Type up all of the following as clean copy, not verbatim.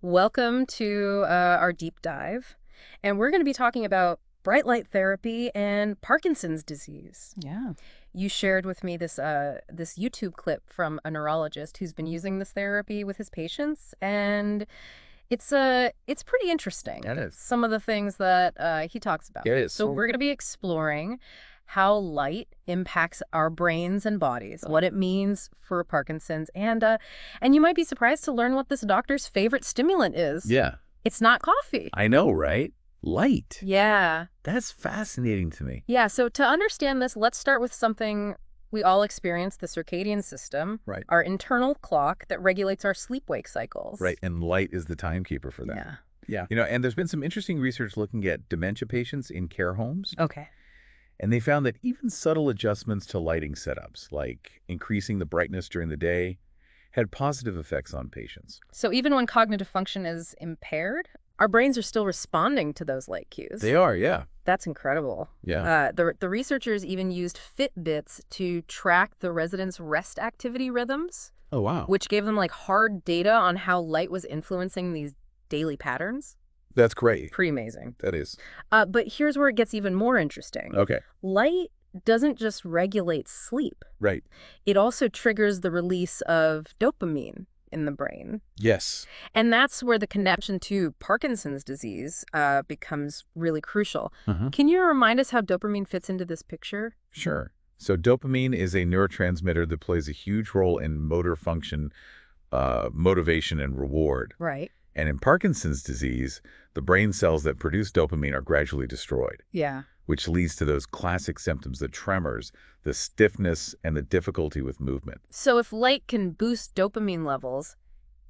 Welcome to our deep dive. And we're going to be talking about bright light therapy and Parkinson's disease. Yeah. You shared with me this YouTube clip from a neurologist who's been using this therapy with his patients, and it's pretty interesting. It is. Some of the things that he talks about. It is. So we're going to be exploring how light impacts our brains and bodies, what it means for Parkinson's, and you might be surprised to learn what this doctor's favorite stimulant is. Yeah. It's not coffee. I know, right? Light. Yeah. That's fascinating to me. Yeah, so to understand this, let's start with something we all experience, the circadian system, Right. our internal clock that regulates our sleep-wake cycles. Right. And light is the timekeeper for that. Yeah. Yeah. And there's been some interesting research looking at dementia patients in care homes. Okay. And they found that even subtle adjustments to lighting setups, like increasing the brightness during the day, had positive effects on patients. So even when cognitive function is impaired, our brains are still responding to those light cues. They are, yeah. That's incredible. Yeah. The researchers even used Fitbits to track the residents' rest activity rhythms, Oh, wow. which gave them like hard data on how light was influencing these daily patterns. That's great. Pretty amazing. That is. But here's where it gets even more interesting. Okay. Light doesn't just regulate sleep. Right. It also triggers the release of dopamine in the brain. Yes. And that's where the connection to Parkinson's disease becomes really crucial. Can you remind us how dopamine fits into this picture? Sure. So dopamine is a neurotransmitter that plays a huge role in motor function, motivation, and reward. Right. And in Parkinson's disease, the brain cells that produce dopamine are gradually destroyed, Yeah. which leads to those classic symptoms, the tremors, the stiffness, and the difficulty with movement. So if light can boost dopamine levels,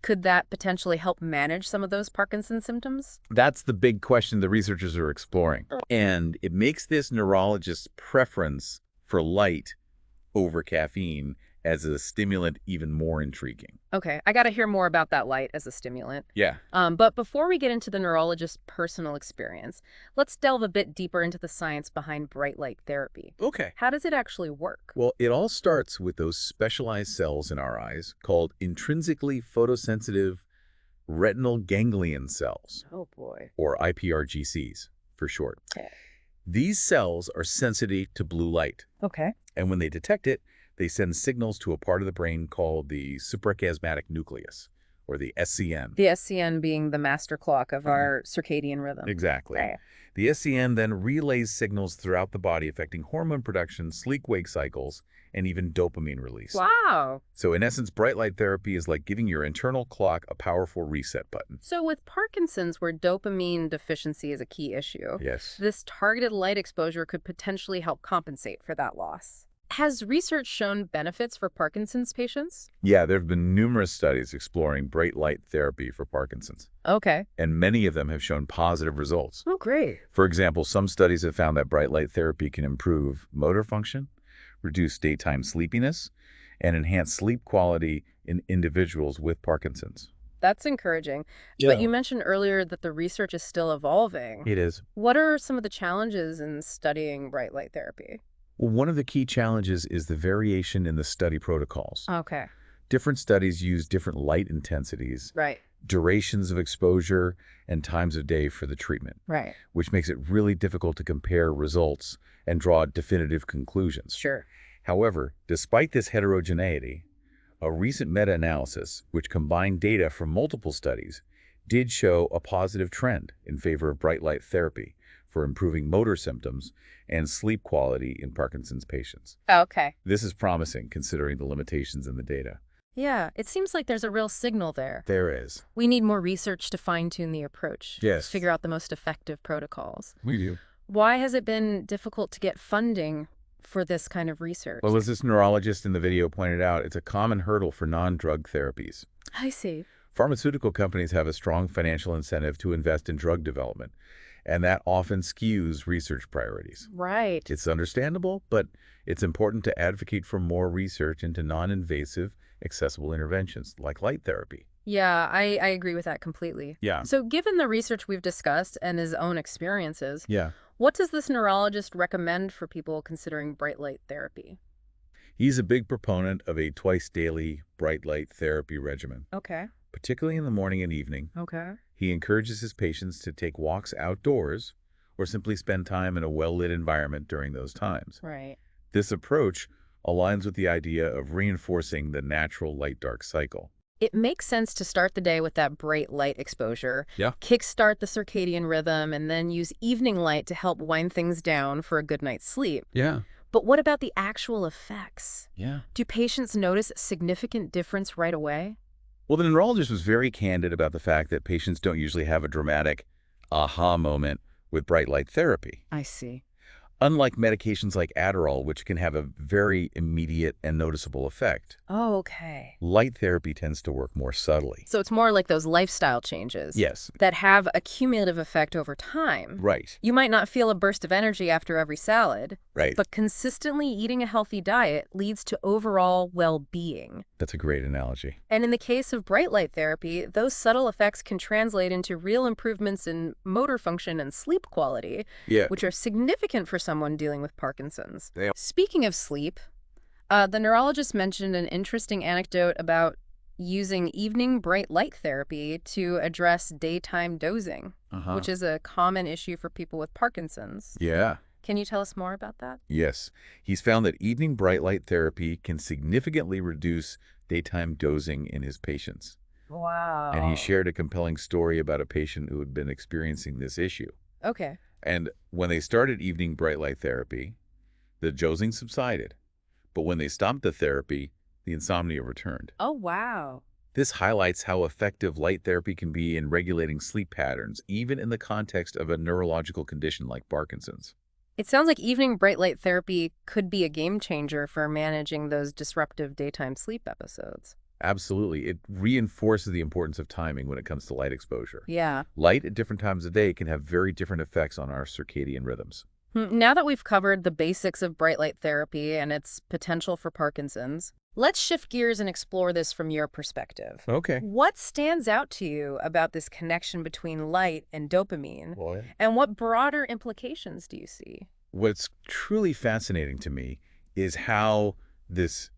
could that potentially help manage some of those Parkinson's symptoms? That's the big question the researchers are exploring. And it makes this neurologist's preference for light over caffeine as a stimulant even more intriguing. Okay, I got to hear more about that light as a stimulant. Yeah. But before we get into the neurologist's personal experience, let's delve a bit deeper into the science behind bright light therapy. Okay. How does it actually work? Well, it all starts with those specialized cells in our eyes called intrinsically photosensitive retinal ganglion cells, Oh, boy. or iPRGCs for short. Okay. These cells are sensitive to blue light, Okay. and when they detect it, they send signals to a part of the brain called the suprachiasmatic nucleus, or the SCN. The SCN being the master clock of our circadian rhythm. Exactly. Right. The SCN then relays signals throughout the body affecting hormone production, sleep-wake cycles, and even dopamine release. Wow. So in essence, bright light therapy is like giving your internal clock a powerful reset button. So with Parkinson's, where dopamine deficiency is a key issue, Yes. this targeted light exposure could potentially help compensate for that loss. Has research shown benefits for Parkinson's patients? Yeah, there have been numerous studies exploring bright light therapy for Parkinson's, Okay. and many of them have shown positive results. Oh, great. For example, some studies have found that bright light therapy can improve motor function, reduce daytime sleepiness, and enhance sleep quality in individuals with Parkinson's. That's encouraging. But you mentioned earlier that the research is still evolving. It is. What are some of the challenges in studying bright light therapy? Well, one of the key challenges is the variation in the study protocols. Okay. Different studies use different light intensities, Right. durations of exposure, and times of day for the treatment, Right. which makes it really difficult to compare results and draw definitive conclusions. Sure. However, despite this heterogeneity, a recent meta-analysis, which combined data from multiple studies, did show a positive trend in favor of bright light therapy for improving motor symptoms and sleep quality in Parkinson's patients. Okay. This is promising considering the limitations in the data. Yeah, it seems like there's a real signal there. There is. We need more research to fine-tune the approach. Yes. Figure out the most effective protocols. We do. Why has it been difficult to get funding for this kind of research? Well, as this neurologist in the video pointed out, it's a common hurdle for non-drug therapies. I see. Pharmaceutical companies have a strong financial incentive to invest in drug development, and that often skews research priorities. Right. It's understandable, but it's important to advocate for more research into non-invasive, accessible interventions like light therapy. Yeah, I agree with that completely. Yeah. So given the research we've discussed and his own experiences, Yeah. what does this neurologist recommend for people considering bright light therapy? He's a big proponent of a twice-daily bright light therapy regimen. Okay. particularly in the morning and evening. Okay. He encourages his patients to take walks outdoors or simply spend time in a well-lit environment during those times. Right. This approach aligns with the idea of reinforcing the natural light-dark cycle. It makes sense to start the day with that bright light exposure, Yeah. kickstart the circadian rhythm, and then use evening light to help wind things down for a good night's sleep. Yeah. But what about the actual effects? Yeah. Do patients notice a significant difference right away? Well, the neurologist was very candid about the fact that patients don't usually have a dramatic aha moment with bright light therapy. I see. Unlike medications like Adderall, which can have a very immediate and noticeable effect, Oh, okay. light therapy tends to work more subtly. So it's more like those lifestyle changes Yes. that have a cumulative effect over time. Right. You might not feel a burst of energy after every salad, Right. but consistently eating a healthy diet leads to overall well-being. That's a great analogy. And in the case of bright light therapy, those subtle effects can translate into real improvements in motor function and sleep quality, Yeah. which are significant for someone dealing with Parkinson's. They are. Speaking of sleep, the neurologist mentioned an interesting anecdote about using evening bright light therapy to address daytime dozing, which is a common issue for people with Parkinson's. Yeah. Can you tell us more about that? Yes. He's found that evening bright light therapy can significantly reduce daytime dozing in his patients. Wow. And he shared a compelling story about a patient who had been experiencing this issue. Okay. And when they started evening bright light therapy, the dozing subsided. But when they stopped the therapy, the insomnia returned. Oh, wow. This highlights how effective light therapy can be in regulating sleep patterns, even in the context of a neurological condition like Parkinson's. It sounds like evening bright light therapy could be a game changer for managing those disruptive daytime sleep episodes. Absolutely. It reinforces the importance of timing when it comes to light exposure. Yeah. Light at different times of day can have very different effects on our circadian rhythms. Now that we've covered the basics of bright light therapy and its potential for Parkinson's, let's shift gears and explore this from your perspective. Okay. What stands out to you about this connection between light and dopamine, Well, and what broader implications do you see? what's truly fascinating to me is how this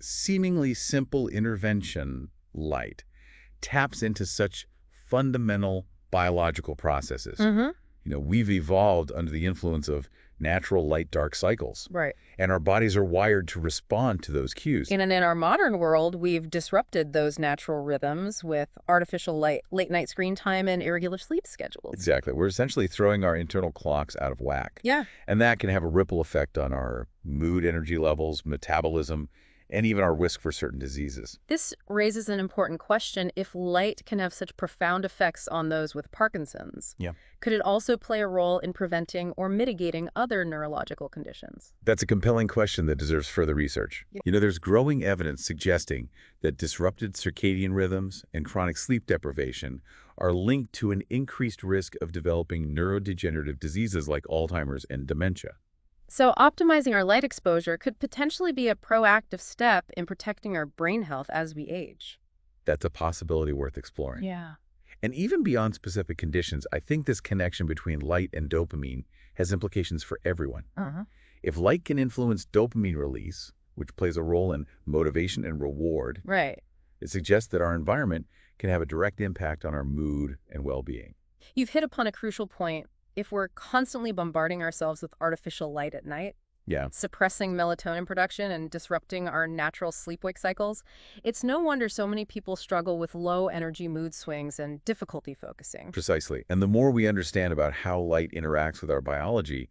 seemingly simple intervention, light, taps into such fundamental biological processes. Mm-hmm. We've evolved under the influence of natural light-dark cycles, Right. and our bodies are wired to respond to those cues. And in our modern world, we've disrupted those natural rhythms with artificial late night screen time and irregular sleep schedules. Exactly. We're essentially throwing our internal clocks out of whack. Yeah. And that can have a ripple effect on our mood, energy levels, metabolism, and even our risk for certain diseases. This raises an important question. If light can have such profound effects on those with Parkinson's, Yeah. could it also play a role in preventing or mitigating other neurological conditions? That's a compelling question that deserves further research. Yeah. There's growing evidence suggesting that disrupted circadian rhythms and chronic sleep deprivation are linked to an increased risk of developing neurodegenerative diseases like Alzheimer's and dementia. So optimizing our light exposure could potentially be a proactive step in protecting our brain health as we age. That's a possibility worth exploring. Yeah. And even beyond specific conditions, I think this connection between light and dopamine has implications for everyone. Uh-huh. If light can influence dopamine release, which plays a role in motivation and reward, Right. it suggests that our environment can have a direct impact on our mood and well-being. You've hit upon a crucial point. If we're constantly bombarding ourselves with artificial light at night, Yeah, suppressing melatonin production and disrupting our natural sleep-wake cycles, it's no wonder so many people struggle with low-energy mood swings and difficulty focusing. precisely. And the more we understand about how light interacts with our biology,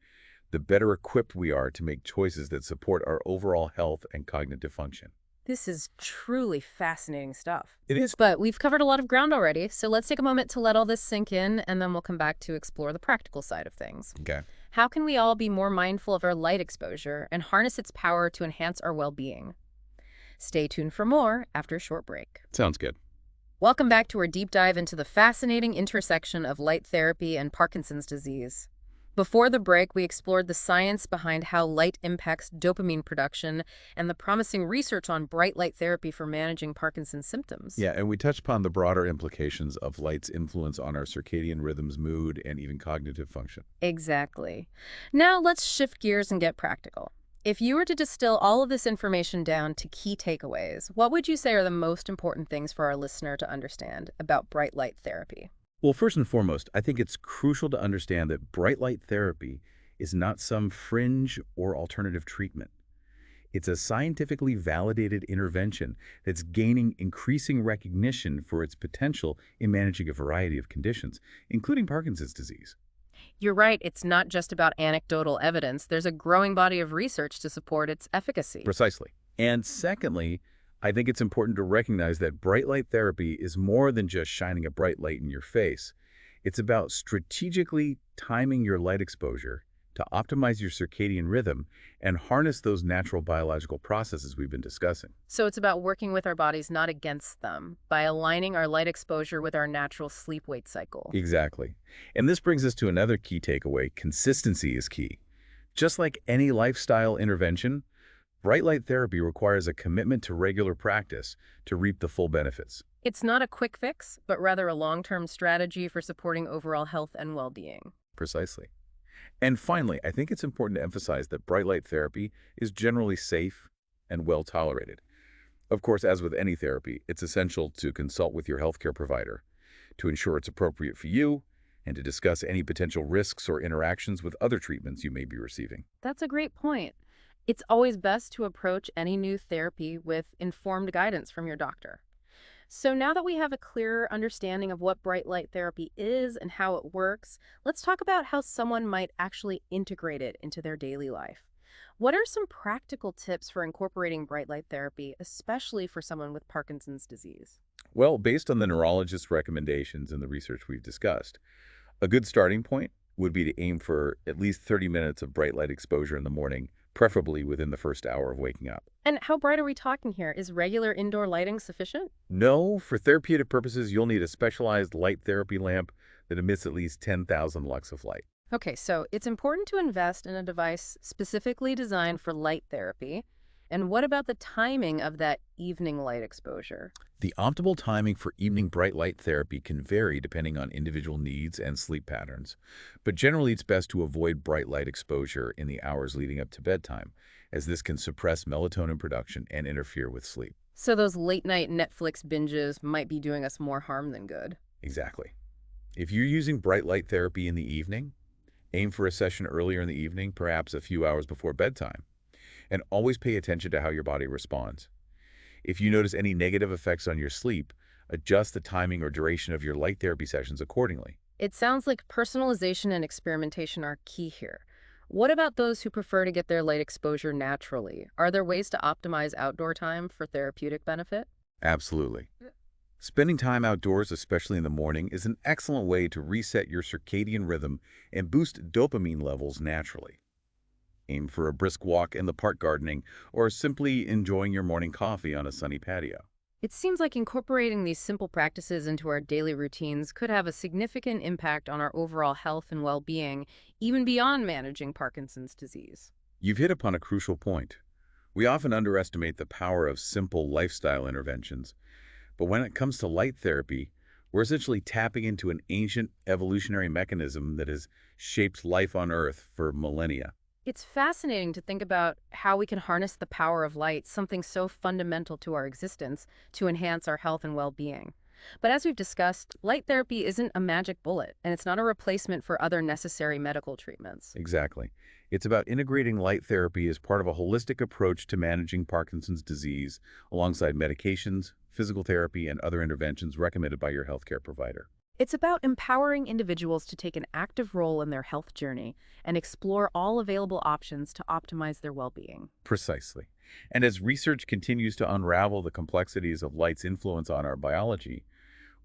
the better equipped we are to make choices that support our overall health and cognitive function. This is truly fascinating stuff. It is. But we've covered a lot of ground already, so let's take a moment to let all this sink in, and then we'll come back to explore the practical side of things. Okay. How can we all be more mindful of our light exposure and harness its power to enhance our well-being? Stay tuned for more after a short break. Sounds good. Welcome back to our deep dive into the fascinating intersection of light therapy and Parkinson's disease. Before the break, we explored the science behind how light impacts dopamine production and the promising research on bright light therapy for managing Parkinson's symptoms. Yeah, and we touched upon the broader implications of light's influence on our circadian rhythms, mood, and even cognitive function. Exactly. Now let's shift gears and get practical. If you were to distill all of this information down to key takeaways, what would you say are the most important things for our listener to understand about bright light therapy? Well, first and foremost, I think it's crucial to understand that bright light therapy is not some fringe or alternative treatment. It's a scientifically validated intervention that's gaining increasing recognition for its potential in managing a variety of conditions, including Parkinson's disease. You're right, it's not just about anecdotal evidence. There's a growing body of research to support its efficacy. Precisely. And secondly, I think it's important to recognize that bright light therapy is more than just shining a bright light in your face. It's about strategically timing your light exposure to optimize your circadian rhythm and harness those natural biological processes we've been discussing. So it's about working with our bodies, not against them, by aligning our light exposure with our natural sleep-wake cycle. Exactly. And this brings us to another key takeaway. Consistency is key. Just like any lifestyle intervention, bright light therapy requires a commitment to regular practice to reap the full benefits. It's not a quick fix, but rather a long-term strategy for supporting overall health and well-being. Precisely. And finally, I think it's important to emphasize that bright light therapy is generally safe and well tolerated. Of course, as with any therapy, it's essential to consult with your healthcare provider to ensure it's appropriate for you and to discuss any potential risks or interactions with other treatments you may be receiving. That's a great point. It's always best to approach any new therapy with informed guidance from your doctor. So now that we have a clearer understanding of what bright light therapy is and how it works, let's talk about how someone might actually integrate it into their daily life. What are some practical tips for incorporating bright light therapy, especially for someone with Parkinson's disease? Well, based on the neurologist's recommendations and the research we've discussed, a good starting point would be to aim for at least 30 minutes of bright light exposure in the morning, preferably within the first hour of waking up. And how bright are we talking here? Is regular indoor lighting sufficient? No, for therapeutic purposes, you'll need a specialized light therapy lamp that emits at least 10,000 lux of light. Okay, so it's important to invest in a device specifically designed for light therapy. And what about the timing of that evening light exposure? The optimal timing for evening bright light therapy can vary depending on individual needs and sleep patterns, but generally it's best to avoid bright light exposure in the hours leading up to bedtime, as this can suppress melatonin production and interfere with sleep. So those late night Netflix binges might be doing us more harm than good. Exactly. If you're using bright light therapy in the evening, aim for a session earlier in the evening, perhaps a few hours before bedtime, and always pay attention to how your body responds. If you notice any negative effects on your sleep, adjust the timing or duration of your light therapy sessions accordingly. It sounds like personalization and experimentation are key here. What about those who prefer to get their light exposure naturally? Are there ways to optimize outdoor time for therapeutic benefit? Absolutely. Spending time outdoors, especially in the morning, is an excellent way to reset your circadian rhythm and boost dopamine levels naturally. Aim for a brisk walk in the park gardening or simply enjoying your morning coffee on a sunny patio. It seems like incorporating these simple practices into our daily routines could have a significant impact on our overall health and well-being, even beyond managing Parkinson's disease. You've hit upon a crucial point. We often underestimate the power of simple lifestyle interventions, but when it comes to light therapy, we're essentially tapping into an ancient evolutionary mechanism that has shaped life on Earth for millennia. It's fascinating to think about how we can harness the power of light, something so fundamental to our existence, to enhance our health and well-being. But as we've discussed, light therapy isn't a magic bullet, and it's not a replacement for other necessary medical treatments. Exactly. It's about integrating light therapy as part of a holistic approach to managing Parkinson's disease, alongside medications, physical therapy, and other interventions recommended by your healthcare provider. It's about empowering individuals to take an active role in their health journey and explore all available options to optimize their well-being. Precisely. And as research continues to unravel the complexities of light's influence on our biology,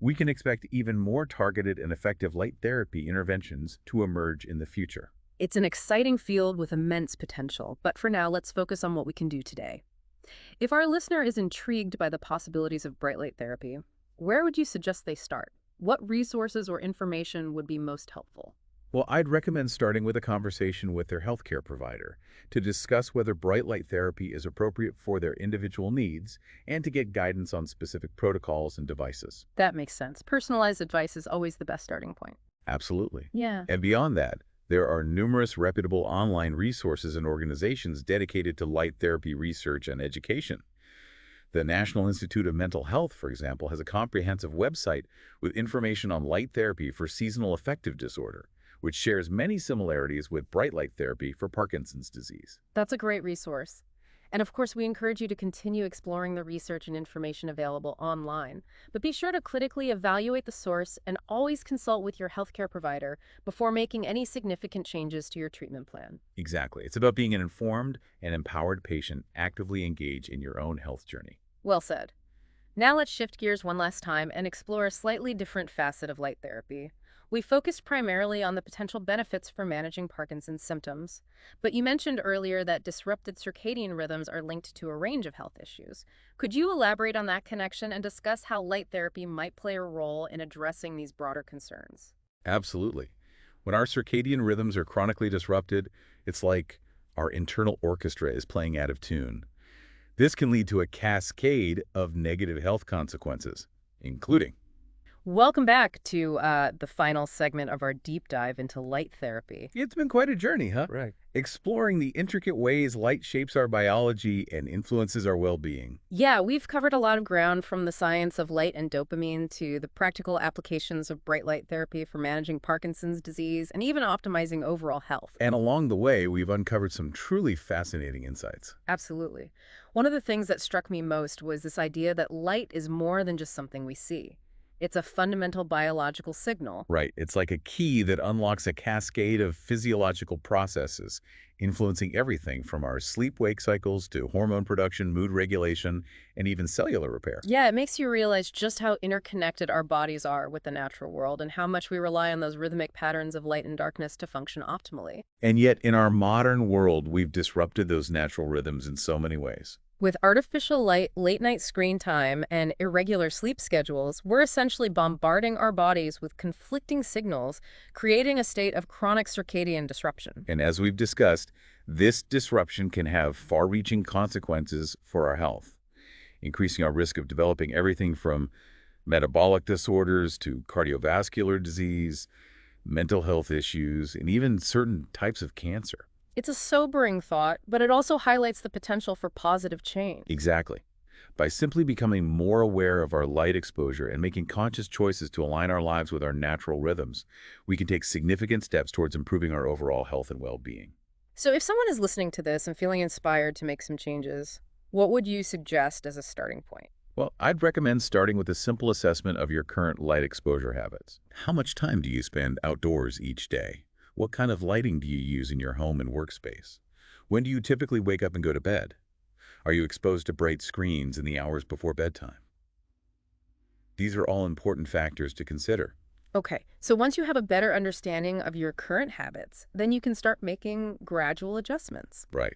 we can expect even more targeted and effective light therapy interventions to emerge in the future. It's an exciting field with immense potential, but for now, let's focus on what we can do today. If our listener is intrigued by the possibilities of bright light therapy, where would you suggest they start? What resources or information would be most helpful? Well, I'd recommend starting with a conversation with their healthcare provider to discuss whether bright light therapy is appropriate for their individual needs and to get guidance on specific protocols and devices. That makes sense. Personalized advice is always the best starting point. Absolutely. Yeah. And beyond that, There are numerous reputable online resources and organizations dedicated to light therapy research and education. The National Institute of Mental Health, for example, has a comprehensive website with information on light therapy for seasonal affective disorder, which shares many similarities with bright light therapy for Parkinson's disease. That's a great resource. And of course, we encourage you to continue exploring the research and information available online. But be sure to critically evaluate the source and always consult with your healthcare provider before making any significant changes to your treatment plan. Exactly. It's about being an informed and empowered patient actively engaged in your own health journey. Well said. Now let's shift gears one last time and explore a slightly different facet of light therapy. We focused primarily on the potential benefits for managing Parkinson's symptoms, but you mentioned earlier that disrupted circadian rhythms are linked to a range of health issues. Could you elaborate on that connection and discuss how light therapy might play a role in addressing these broader concerns? Absolutely. When our circadian rhythms are chronically disrupted, it's like our internal orchestra is playing out of tune. This can lead to a cascade of negative health consequences, including Welcome back to the final segment of our deep dive into light therapy. it's been quite a journey, huh? Right. Exploring the intricate ways light shapes our biology and influences our well-being. Yeah, we've covered a lot of ground from the science of light and dopamine to the practical applications of bright light therapy for managing Parkinson's disease and even optimizing overall health. And along the way, we've uncovered some truly fascinating insights. Absolutely. One of the things that struck me most was this idea that light is more than just something we see. It's a fundamental biological signal. Right. It's like a key that unlocks a cascade of physiological processes, influencing everything from our sleep-wake cycles to hormone production, mood regulation, and even cellular repair. Yeah, it makes you realize just how interconnected our bodies are with the natural world and how much we rely on those rhythmic patterns of light and darkness to function optimally. And yet, in our modern world, we've disrupted those natural rhythms in so many ways. With artificial light, late-night screen time, and irregular sleep schedules, we're essentially bombarding our bodies with conflicting signals, creating a state of chronic circadian disruption. And as we've discussed, this disruption can have far-reaching consequences for our health, increasing our risk of developing everything from metabolic disorders to cardiovascular disease, mental health issues, and even certain types of cancer. It's a sobering thought, but it also highlights the potential for positive change. Exactly. By simply becoming more aware of our light exposure and making conscious choices to align our lives with our natural rhythms, we can take significant steps towards improving our overall health and well-being. So if someone is listening to this and feeling inspired to make some changes, what would you suggest as a starting point? Well, I'd recommend starting with a simple assessment of your current light exposure habits. How much time do you spend outdoors each day? What kind of lighting do you use in your home and workspace? When do you typically wake up and go to bed? Are you exposed to bright screens in the hours before bedtime? These are all important factors to consider. Okay, so once you have a better understanding of your current habits, then you can start making gradual adjustments. Right.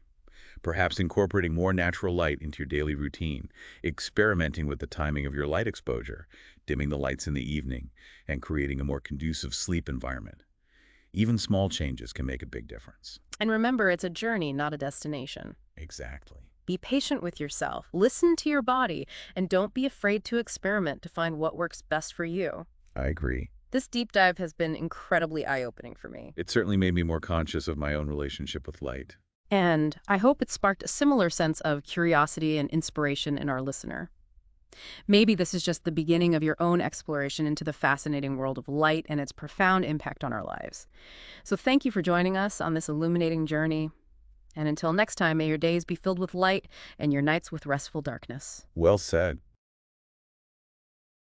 Perhaps incorporating more natural light into your daily routine, experimenting with the timing of your light exposure, dimming the lights in the evening, and creating a more conducive sleep environment. Even small changes can make a big difference. And remember, it's a journey, not a destination. Exactly. Be patient with yourself, listen to your body, and don't be afraid to experiment to find what works best for you. I agree. This deep dive has been incredibly eye-opening for me. It certainly made me more conscious of my own relationship with light. And I hope it sparked a similar sense of curiosity and inspiration in our listener. Maybe this is just the beginning of your own exploration into the fascinating world of light and its profound impact on our lives. So thank you for joining us on this illuminating journey. And until next time, may your days be filled with light and your nights with restful darkness. Well said.